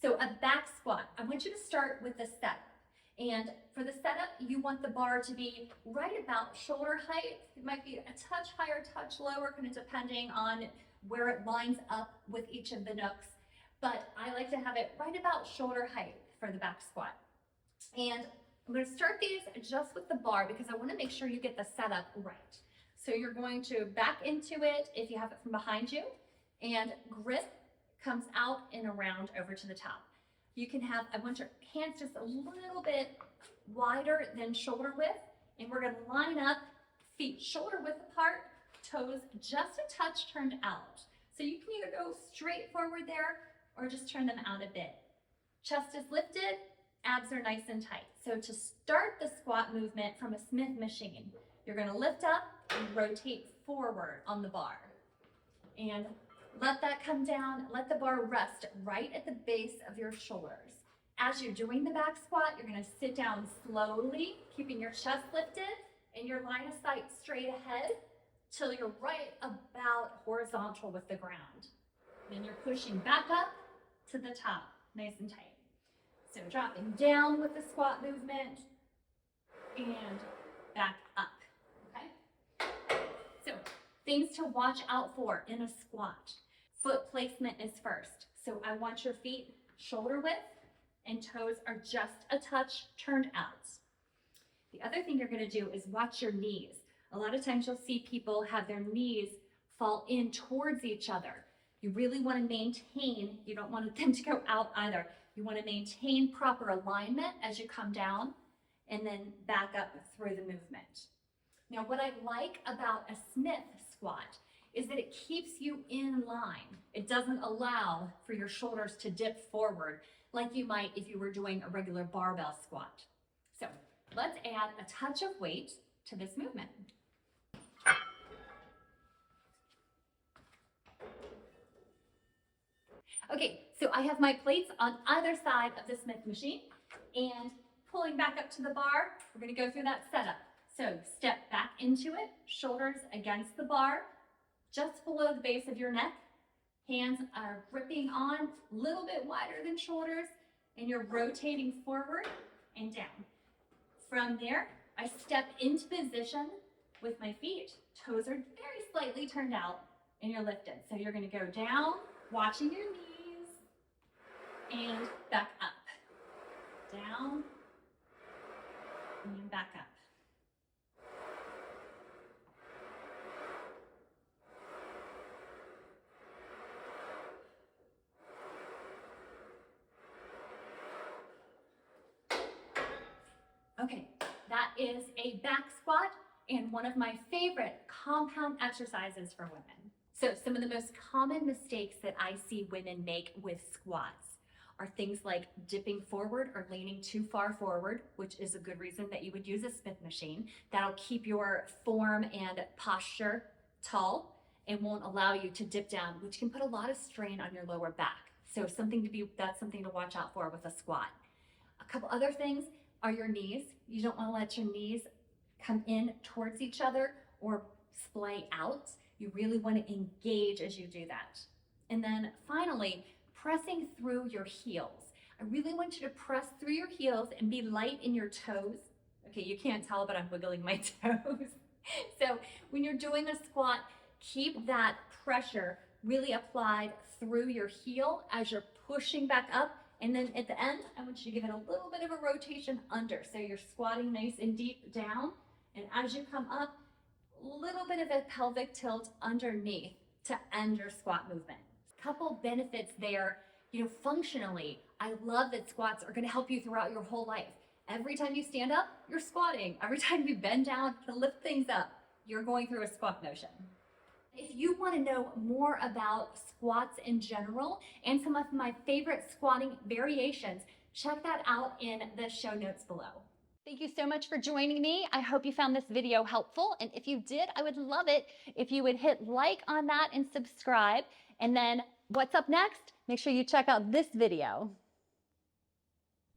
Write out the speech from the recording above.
So a back squat, I want you to start with the setup. And for the setup, you want the bar to be right about shoulder height. It might be a touch higher, touch lower, kind of depending on where it lines up with each of the nooks. But I like to have it right about shoulder height for the back squat. And I'm going to start these just with the bar because I want to make sure you get the setup right. So you're going to back into it if you have it from behind you, and grip comes out and around over to the top. You can have, I want your hands just a little bit wider than shoulder width, and we're going to line up feet shoulder width apart, toes just a touch turned out. So you can either go straight forward there or just turn them out a bit. Chest is lifted, abs are nice and tight. So to start the squat movement from a Smyth machine, you're going to lift up and rotate forward on the bar. And let that come down, let the bar rest right at the base of your shoulders. As you're doing the back squat, you're going to sit down slowly, keeping your chest lifted and your line of sight straight ahead till you're right about horizontal with the ground. Then you're pushing back up to the top, nice and tight. So dropping down with the squat movement and back up, okay? So things to watch out for in a squat. Foot placement is first. So I want your feet shoulder width and toes are just a touch turned out. The other thing you're going to do is watch your knees. A lot of times you'll see people have their knees fall in towards each other. You really want to maintain, you don't want them to go out either. You want to maintain proper alignment as you come down and then back up through the movement. Now, what I like about a Smyth squat is that it keeps you in line. It doesn't allow for your shoulders to dip forward like you might if you were doing a regular barbell squat. So let's add a touch of weight to this movement. Okay, so I have my plates on either side of the Smyth machine, and pulling back up to the bar, we're going to go through that setup. So step back into it, shoulders against the bar, just below the base of your neck. Hands are gripping on, a little bit wider than shoulders, and you're rotating forward and down. From there, I step into position with my feet. Toes are very slightly turned out, and you're lifted. So you're going to go down, watching your knees, and back up. Down, and back up. Okay, that is a back squat and one of my favorite compound exercises for women. So some of the most common mistakes that I see women make with squats are things like dipping forward or leaning too far forward, which is a good reason that you would use a Smyth machine. That'll keep your form and posture tall and won't allow you to dip down, which can put a lot of strain on your lower back. So that's something to watch out for with a squat. A couple other things are your knees. You don't want to let your knees come in towards each other or splay out. You really want to engage as you do that. And then finally, pressing through your heels. I really want you to press through your heels and be light in your toes. Okay, you can't tell, but I'm wiggling my toes. So when you're doing a squat, keep that pressure really applied through your heel as you're pushing back up. And then at the end, I want you to give it a little bit of a rotation under. So you're squatting nice and deep down. And as you come up, a little bit of a pelvic tilt underneath to end your squat movement. Couple benefits there, functionally, I love that squats are going to help you throughout your whole life. Every time you stand up, you're squatting. Every time you bend down to lift things up, you're going through a squat motion. If you want to know more about squats in general and some of my favorite squatting variations, check that out in the show notes below. Thank you so much for joining me. I hope you found this video helpful. And if you did, I would love it if you would hit like on that and subscribe. And then what's up next? Make sure you check out this video.